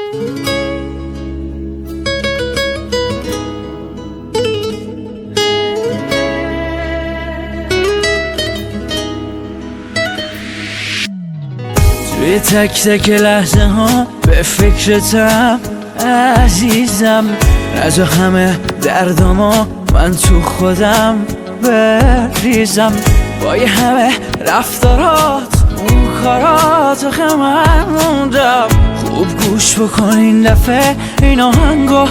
توی تک تک لحظه ها به فکرتم عزیزم، از همه دردما من تو خودم بریزم. با یه همه رفتارات اون کارات آخه من موندم. خوب گوش بکن این دفعه این آهنگو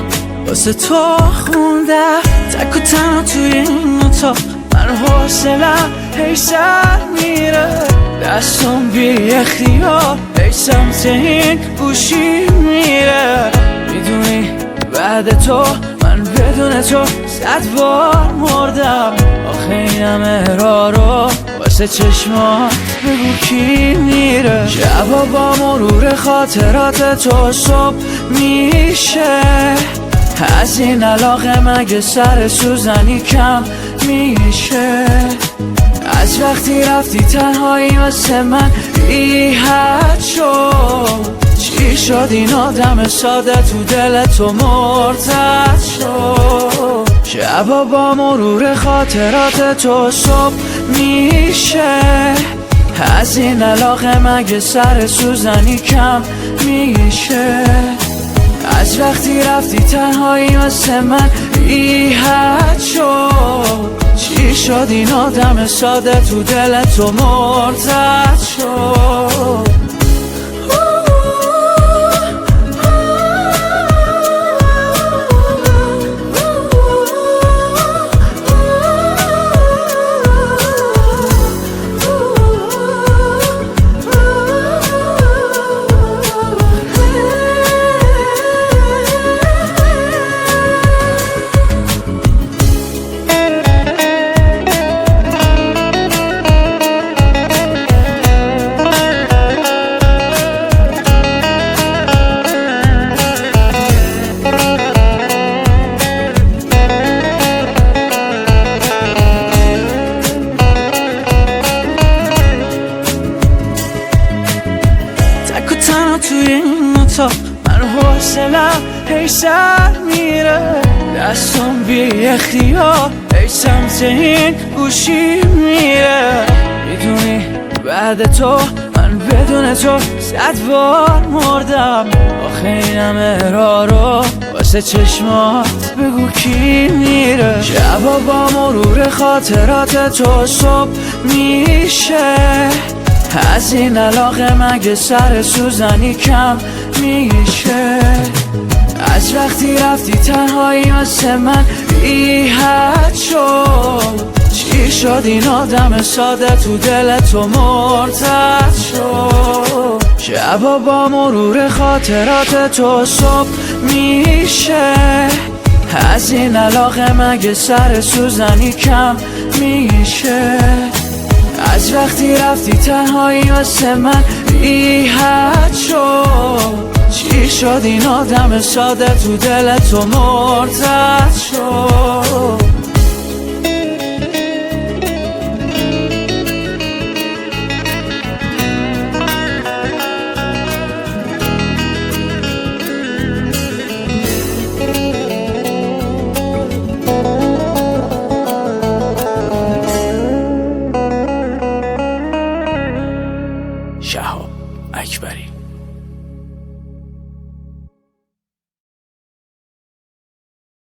واسه تو خوندم. تک و تنها توی این اتاق من حوصلم هی سر میره، دستم بی اختیار هی سمت این گوشی میره. میدونی بعد تو من بدون تو 100 بار مردم. آخه این همه راه رو واسه چشمات بگو کی میره. شبا با مرور خاطرات تو صبح میشه، از این علاقه مگه سر سوزنی کم میشه. از وقتی رفتی تنهایی واسه من بی حد شد. چی شد این آدم ساده تو دل تو مرتد شد. شبا با مرور خاطرات تو صبح میشه، از این علاقه مگه سر سوزنی کم میشه. از وقتی رفتی تنهایی واسه من بی حد شد. چی شد این آدم ساده تو دل تو مرتد شد. توی این اتاق من حوصلم هی سر میره، دستم بی اختیار هی سمت این گوشی میره. میدونی بعد تو من بدون تو 100 بار مردم. آخه این همه راه رو واسه چشمات بگو کی میره. شبا با مرور خاطرات تو صبح میشه، از این علاقه مگه سر سوزنی کم میشه. از وقتی رفتی تنهایی واسه من بی حد شد. چی شد این آدم ساده تو دل تو مرتد شد. شبا با مرور خاطرات تو صبح میشه، از این علاقه مگه سر سوزنی کم میشه. از وقتی رفتی تنهایی واسه من بی حد شد. چی شد این آدم ساده تو دل تو مرتد شد.